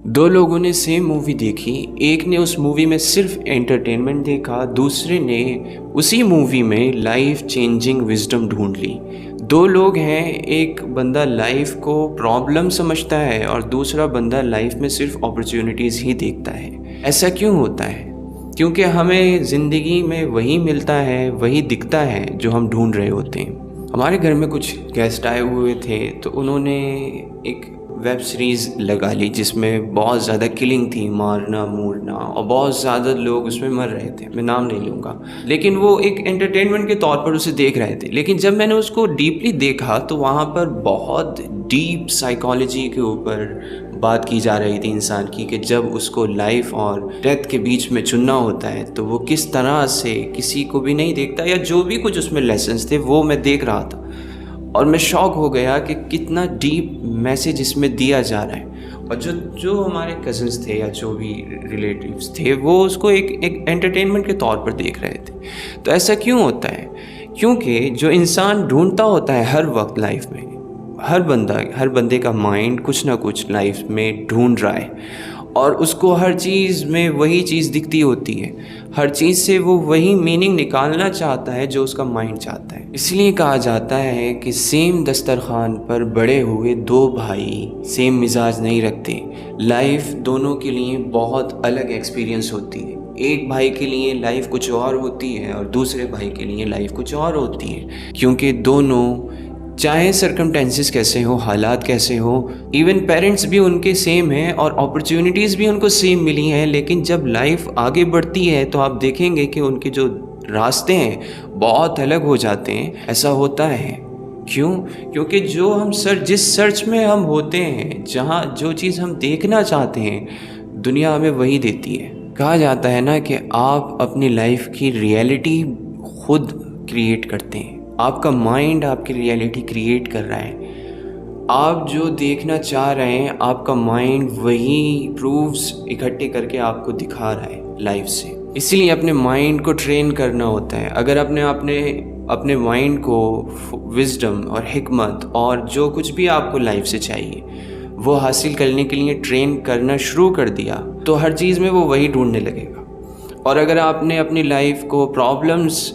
दो लोगों ने सेम मूवी देखी। एक ने उस मूवी में सिर्फ एंटरटेनमेंट देखा, दूसरे ने उसी मूवी में लाइफ चेंजिंग विजडम ढूंढ ली। दो लोग हैं, एक बंदा लाइफ को प्रॉब्लम समझता है और दूसरा बंदा लाइफ में सिर्फ अपॉर्चुनिटीज़ ही देखता है। ऐसा क्यों होता है? क्योंकि हमें ज़िंदगी में वही मिलता है, वही दिखता है जो हम ढूंढ रहे होते हैं। हमारे घर में कुछ गेस्ट आए हुए थे तो उन्होंने एक वेब सीरीज़ लगा ली जिसमें बहुत ज़्यादा किलिंग थी, मारना मूरना, और बहुत ज़्यादा लोग उसमें मर रहे थे। मैं नाम नहीं लूँगा, लेकिन वो एक एंटरटेनमेंट के तौर पर उसे देख रहे थे। लेकिन जब मैंने उसको डीपली देखा तो वहाँ पर बहुत डीप साइकोलॉजी के ऊपर बात की जा रही थी इंसान की, कि जब उसको लाइफ और डेथ के बीच में चुनना होता है तो वो किस तरह से किसी को भी नहीं देखता, या जो भी कुछ उसमें लेसन्स थे वो मैं देख रहा था और मैं शॉक हो गया कि कितना डीप मैसेज इसमें दिया जा रहा है। और जो जो हमारे कज़न्स थे या जो भी रिलेटिव्स थे वो उसको एक एंटरटेनमेंट के तौर पर देख रहे थे। तो ऐसा क्यों होता है? क्योंकि जो इंसान ढूंढता होता है हर वक्त लाइफ में, हर बंदे का माइंड कुछ ना कुछ लाइफ में ढूंढ रहा है और उसको हर चीज़ में वही चीज़ दिखती होती है। हर चीज़ से वो वही मीनिंग निकालना चाहता है जो उसका माइंड चाहता है। इसलिए कहा जाता है कि सेम दस्तरखान पर बड़े हुए दो भाई सेम मिजाज नहीं रखते। लाइफ दोनों के लिए बहुत अलग एक्सपीरियंस होती है। एक भाई के लिए लाइफ कुछ और होती है और दूसरे भाई के लिए लाइफ कुछ और होती है, क्योंकि दोनों, चाहे सर्कमटेंसेस कैसे हो, हालात कैसे हो, इवन पेरेंट्स भी उनके सेम हैं और अपॉर्चुनिटीज़ भी उनको सेम मिली हैं, लेकिन जब लाइफ आगे बढ़ती है तो आप देखेंगे कि उनके जो रास्ते हैं बहुत अलग हो जाते हैं। ऐसा होता है क्यों? क्योंकि जिस सर्च में हम होते हैं, जहाँ जो चीज़ हम देखना चाहते हैं, दुनिया हमें वही देती है। कहा जाता है ना कि आप अपनी लाइफ की रियलिटी खुद क्रिएट करते हैं। आपका माइंड आपकी रियलिटी क्रिएट कर रहा है। आप जो देखना चाह रहे हैं आपका माइंड वही प्रूफ्स इकट्ठे करके आपको दिखा रहा है लाइफ से। इसीलिए अपने माइंड को ट्रेन करना होता है। अगर अपने माइंड को विजडम और हिकमत और जो कुछ भी आपको लाइफ से चाहिए वो हासिल करने के लिए ट्रेन करना शुरू कर दिया तो हर चीज़ में वो वही ढूंढने लगेगा। और अगर आपने अपनी लाइफ को प्रॉब्लम्स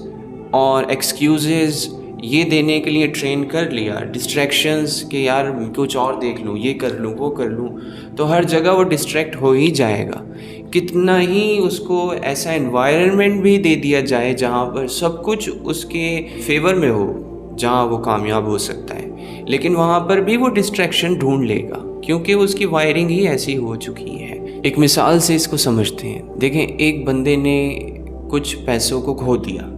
और एक्सक्यूज़ेस ये देने के लिए ट्रेन कर लिया, डिस्ट्रैक्शंस के यार कुछ और देख लूँ, ये कर लूँ, वो कर लूँ, तो हर जगह वो डिस्ट्रैक्ट हो ही जाएगा। कितना ही उसको ऐसा एनवायरनमेंट भी दे दिया जाए जहाँ पर सब कुछ उसके फेवर में हो, जहाँ वो कामयाब हो सकता है, लेकिन वहाँ पर भी वो डिस्ट्रैक्शन ढूंढ लेगा क्योंकि उसकी वायरिंग ही ऐसी हो चुकी है। एक मिसाल से इसको समझते हैं। देखें, एक बंदे ने कुछ पैसों को खो दिया।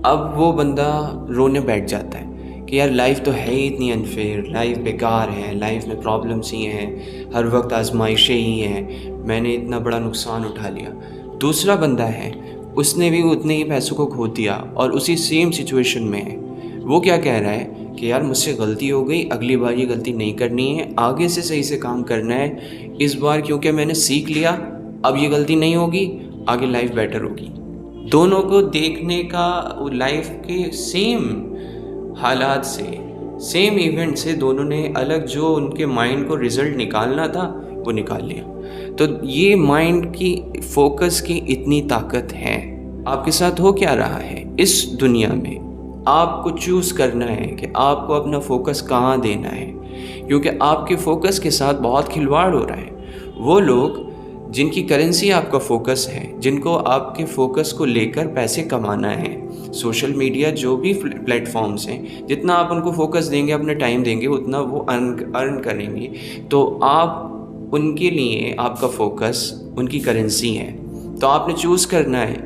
अब वो बंदा रोने बैठ जाता है कि यार लाइफ तो है ही इतनी अनफेयर, लाइफ बेकार है, लाइफ में प्रॉब्लम्स ही हैं, हर वक्त आजमाइशें ही हैं, मैंने इतना बड़ा नुकसान उठा लिया। दूसरा बंदा है, उसने भी उतने ही पैसों को खो दिया और उसी सेम सिचुएशन में है। वो क्या कह रहा है कि यार मुझसे गलती हो गई, अगली बार ये गलती नहीं करनी है, आगे से सही से काम करना है। इस बार क्योंकि मैंने सीख लिया, अब ये गलती नहीं होगी, आगे लाइफ बेटर होगी। दोनों को देखने का लाइफ के सेम हालात से, सेम इवेंट से दोनों ने अलग जो उनके माइंड को रिज़ल्ट निकालना था वो निकाल लिया। तो ये माइंड की फोकस की इतनी ताकत है। आपके साथ हो क्या रहा है इस दुनिया में, आपको चूज़ करना है कि आपको अपना फोकस कहाँ देना है, क्योंकि आपके फोकस के साथ बहुत खिलवाड़ हो रहा है। वो लोग जिनकी करेंसी आपका फोकस है, जिनको आपके फोकस को लेकर पैसे कमाना है, सोशल मीडिया जो भी प्लेटफॉर्म्स हैं, जितना आप उनको फोकस देंगे, अपना टाइम देंगे, उतना वो अर्न करेंगे। तो आप उनके लिए, आपका फोकस उनकी करेंसी है। तो आपने चूज़ करना है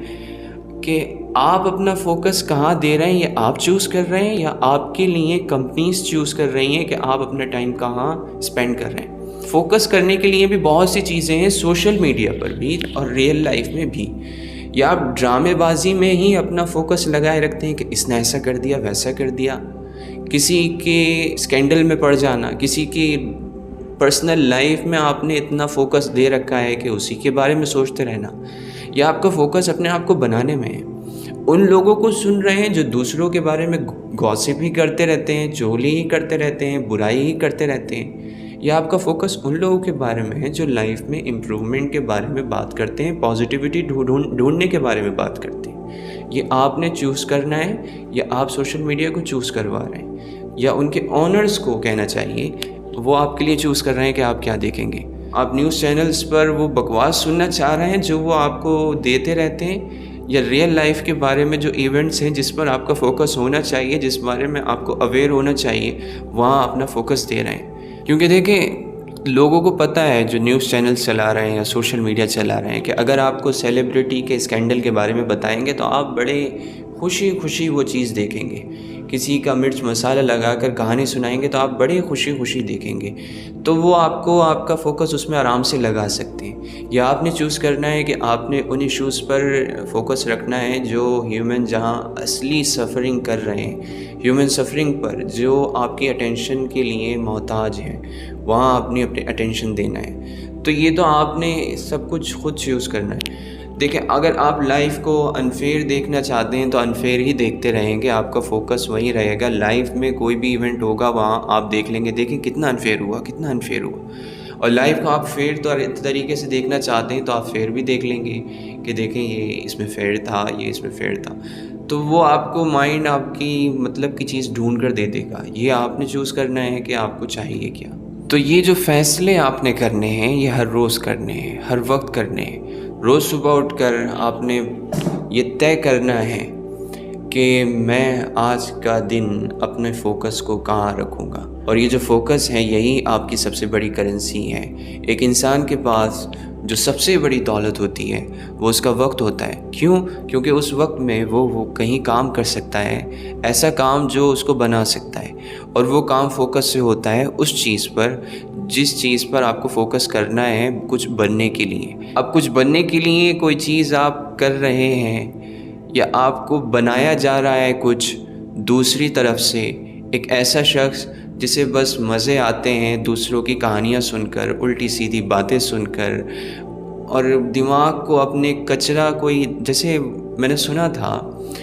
कि आप अपना फोकस कहाँ दे रहे हैं, ये आप चूज़ कर रहे हैं या आपके लिए कंपनीज चूज़ कर रही हैं कि आप अपना टाइम कहाँ स्पेंड कर रहे हैं। फोकस करने के लिए भी बहुत सी चीज़ें हैं, सोशल मीडिया पर भी और रियल लाइफ में भी। या आप ड्रामेबाजी में ही अपना फोकस लगाए रखते हैं कि इसने ऐसा कर दिया, वैसा कर दिया, किसी के स्कैंडल में पड़ जाना, किसी की पर्सनल लाइफ में आपने इतना फोकस दे रखा है कि उसी के बारे में सोचते रहना, या आपका फोकस अपने आप को बनाने में है। उन लोगों को सुन रहे हैं जो दूसरों के बारे में गॉसिप ही करते रहते हैं, चोली ही करते रहते हैं, बुराई ही करते रहते हैं, या आपका फोकस उन लोगों के बारे में है जो लाइफ में इम्प्रूवमेंट के बारे में बात करते हैं, पॉजिटिविटी ढूंढने के बारे में बात करते हैं? ये आपने चूज़ करना है या आप सोशल मीडिया को चूज़ करवा रहे हैं, या उनके ऑनर्स को कहना चाहिए वो आपके लिए चूज़ कर रहे हैं कि आप क्या देखेंगे? आप न्यूज़ चैनल्स पर वो बकवास सुनना चाह रहे हैं जो वो आपको देते रहते हैं, या रियल लाइफ के बारे में जो इवेंट्स हैं जिस पर आपका फोकस होना चाहिए, जिस बारे में आपको अवेयर होना चाहिए, वहाँ अपना फोकस दे रहे हैं? क्योंकि देखें, लोगों को पता है जो न्यूज़ चैनल्स चला रहे हैं या सोशल मीडिया चला रहे हैं कि अगर आपको सेलिब्रिटी के स्कैंडल के बारे में बताएंगे तो आप बड़े खुशी खुशी वो चीज़ देखेंगे। किसी का मिर्च मसाला लगाकर कहानी सुनाएंगे तो आप बड़े खुशी खुशी देखेंगे। तो वो आपको आपका फोकस उसमें आराम से लगा सकते हैं। या आपने चूज़ करना है कि आपने उन इश्यूज़ पर फोकस रखना है जो ह्यूमन जहाँ असली सफ़रिंग कर रहे हैं, ह्यूमन सफ़रिंग पर जो आपकी अटेंशन के लिए मोहताज हैं, वहाँ अपनी अटेंशन देना है। तो ये तो आपने सब कुछ खुद चूज़ करना है। देखिए, अगर आप लाइफ को अनफेयर देखना चाहते हैं तो अनफेयर ही देखते रहेंगे, आपका फोकस वहीं रहेगा। लाइफ में कोई भी इवेंट होगा वहाँ आप देख लेंगे, देखें कितना अनफेयर हुआ, कितना अनफेयर हुआ। और लाइफ को आप फेयर तरीके से देखना चाहते हैं तो आप फेयर भी देख लेंगे कि देखें ये इसमें फेयर था, ये इसमें फेयर था। तो वो आपको माइंड आपकी मतलब की चीज़ ढूंढ कर दे देगा। ये आपने चूज़ करना है कि आपको चाहिए क्या। तो ये जो फ़ैसले आपने करने हैं ये हर रोज़ करने हैं, हर वक्त करने हैं। रोज़ सुबह उठकर आपने ये तय करना है कि मैं आज का दिन अपने फ़ोकस को कहाँ रखूँगा। और ये जो फ़ोकस है यही आपकी सबसे बड़ी करेंसी है। एक इंसान के पास जो सबसे बड़ी दौलत होती है वो उसका वक्त होता है। क्यों? क्योंकि उस वक्त में वो कहीं काम कर सकता है, ऐसा काम जो उसको बना सकता है। और वो काम फोकस से होता है उस चीज़ पर जिस चीज़ पर आपको फोकस करना है कुछ बनने के लिए। अब कुछ बनने के लिए कोई चीज़ आप कर रहे हैं या आपको बनाया जा रहा है कुछ दूसरी तरफ से, एक ऐसा शख्स जिसे बस मज़े आते हैं दूसरों की कहानियाँ सुनकर, उल्टी सीधी बातें सुनकर, और दिमाग को अपने कचरा कोई, जैसे मैंने सुना था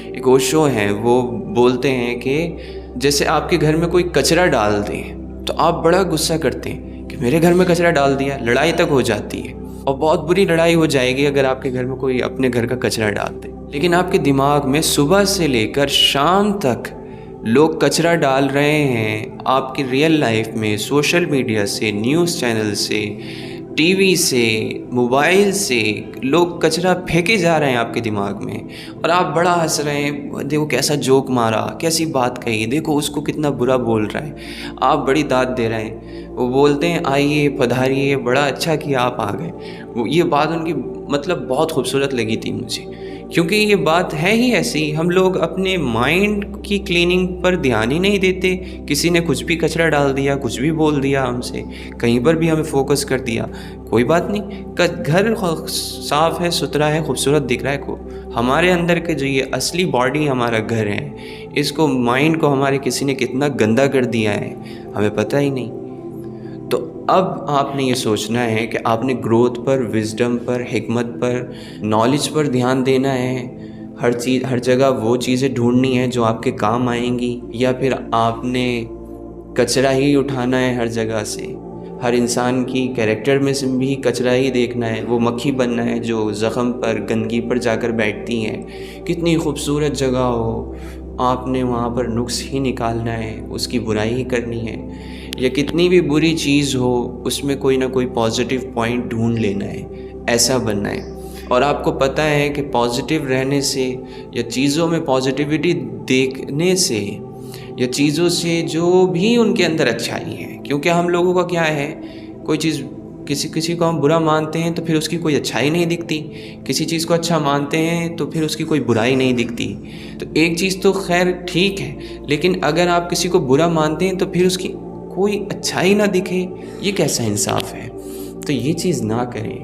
एक ओशो हैं वो बोलते हैं कि जैसे आपके घर में कोई कचरा डाल दे तो आप बड़ा गुस्सा करते हैं कि मेरे घर में कचरा डाल दिया, लड़ाई तक हो जाती है और बहुत बुरी लड़ाई हो जाएगी अगर आपके घर में कोई अपने घर का कचरा डाल दे। लेकिन आपके दिमाग में सुबह से लेकर शाम तक लोग कचरा डाल रहे हैं, आपकी रियल लाइफ में सोशल मीडिया से, न्यूज़ चैनल से, टीवी से, मोबाइल से लोग कचरा फेंके जा रहे हैं आपके दिमाग में, और आप बड़ा हंस रहे हैं। देखो कैसा जोक मारा, कैसी बात कही, देखो उसको कितना बुरा बोल रहा है, आप बड़ी दाद दे रहे हैं। वो बोलते हैं आइए पधारिए, बड़ा अच्छा किया आप आ गए। ये बात उनकी मतलब बहुत खूबसूरत लगी थी मुझे, क्योंकि ये बात है ही ऐसी। हम लोग अपने माइंड की क्लीनिंग पर ध्यान ही नहीं देते। किसी ने कुछ भी कचरा डाल दिया, कुछ भी बोल दिया हमसे, कहीं पर भी हमें फोकस कर दिया, कोई बात नहीं, घर साफ़ है, सुथरा है, खूबसूरत दिख रहा है को। हमारे अंदर के जो ये असली बॉडी हमारा घर है, इसको माइंड को हमारे किसी ने कितना गंदा कर दिया है हमें पता ही नहीं। तो अब आपने ये सोचना है कि आपने ग्रोथ पर, विजडम पर, हिकमत पर, नॉलेज पर ध्यान देना है। हर जगह वो चीज़ें ढूंढनी है जो आपके काम आएंगी, या फिर आपने कचरा ही उठाना है हर जगह से। हर इंसान की कैरेक्टर में से भी कचरा ही देखना है, वो मक्खी बनना है जो ज़ख़म पर, गंदगी पर जाकर बैठती हैं। कितनी खूबसूरत जगह हो, आपने वहाँ पर नुक्स ही निकालना है, उसकी बुराई ही करनी है। या कितनी भी बुरी चीज़ हो उसमें कोई ना कोई पॉजिटिव पॉइंट ढूंढ लेना है, ऐसा बनना है। और आपको पता है कि पॉजिटिव रहने से या चीज़ों में पॉजिटिविटी देखने से या चीज़ों से जो भी उनके अंदर अच्छाई है, क्योंकि हम लोगों का क्या है, कोई चीज़ किसी को हम बुरा मानते हैं तो फिर उसकी कोई अच्छाई नहीं दिखती, किसी चीज़ को अच्छा मानते हैं तो फिर उसकी कोई बुराई नहीं दिखती। तो एक चीज़ तो खैर ठीक है, लेकिन अगर आप किसी को बुरा मानते हैं तो फिर उसकी कोई अच्छाई ना दिखे, ये कैसा इंसाफ है। तो ये चीज़ ना करें,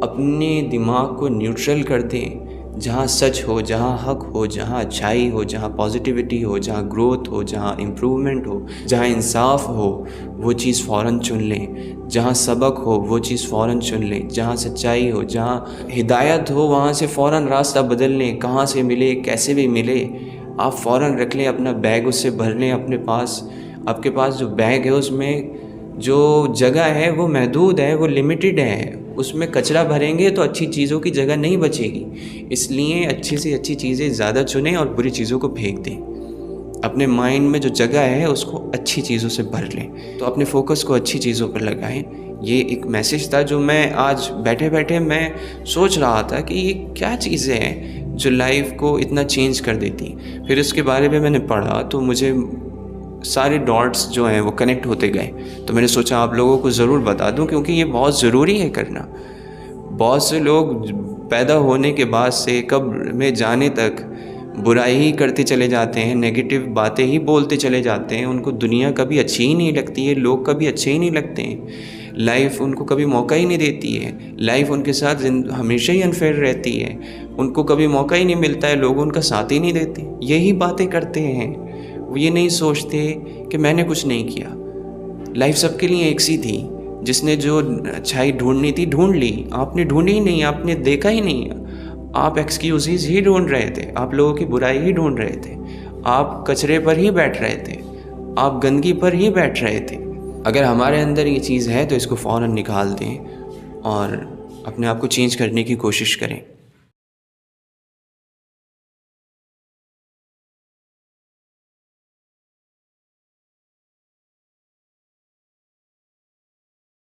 अपने दिमाग को न्यूट्रल कर दें। जहाँ सच हो, जहाँ हक हो, जहाँ अच्छाई हो, जहाँ पॉजिटिविटी हो, जहाँ ग्रोथ हो, जहाँ इम्प्रूवमेंट हो, जहाँ इंसाफ हो, वो चीज़ फ़ौरन चुन लें। जहाँ सबक हो वो चीज़ फ़ौरन चुन लें। जहाँ सच्चाई हो, जहाँ हिदायत हो, वहाँ से फ़ौरन रास्ता बदल लें। कहाँ से मिले, कैसे भी मिले, आप फ़ौरन रख लें, अपना बैग उससे भर लें अपने पास। आपके पास जो बैग है उसमें जो जगह है वो महदूद है, वो लिमिटेड है, उसमें कचरा भरेंगे तो अच्छी चीज़ों की जगह नहीं बचेगी। इसलिए अच्छी से अच्छी चीज़ें ज़्यादा चुनें और बुरी चीज़ों को फेंक दें। अपने माइंड में जो जगह है उसको अच्छी चीज़ों से भर लें, तो अपने फोकस को अच्छी चीज़ों पर लगाएं। ये एक मैसेज था जो मैं आज बैठे बैठे मैं सोच रहा था कि ये क्या चीज़ें हैं जो लाइफ को इतना चेंज कर देती। फिर इसके बारे में मैंने पढ़ा तो मुझे सारे डॉट्स जो हैं वो कनेक्ट होते गए। तो मैंने सोचा आप लोगों को ज़रूर बता दूं, क्योंकि ये बहुत ज़रूरी है करना। बहुत से लोग पैदा होने के बाद से कब्र में जाने तक बुराई ही करते चले जाते हैं, नेगेटिव बातें ही बोलते चले जाते हैं। उनको दुनिया कभी अच्छी ही नहीं लगती है, लोग कभी अच्छे ही नहीं लगते हैं, लाइफ उनको कभी मौका ही नहीं देती है, लाइफ उनके साथ हमेशा ही अनफेयर रहती है, उनको कभी मौका ही नहीं मिलता है, लोग उनका साथ ही नहीं देते। यही बातें करते हैं, वो ये नहीं सोचते कि मैंने कुछ नहीं किया। लाइफ सबके लिए एक सी थी, जिसने जो अच्छाई ढूंढनी थी ढूंढ ली, आपने ढूंढी ही नहीं, आपने देखा ही नहीं। आप एक्सक्यूज़ेस ही ढूंढ रहे थे, आप लोगों की बुराई ही ढूंढ रहे थे, आप कचरे पर ही बैठ रहे थे, आप गंदगी पर ही बैठ रहे थे। अगर हमारे अंदर ये चीज़ है तो इसको फ़ौरन निकाल दें और अपने आप को चेंज करने की कोशिश करें।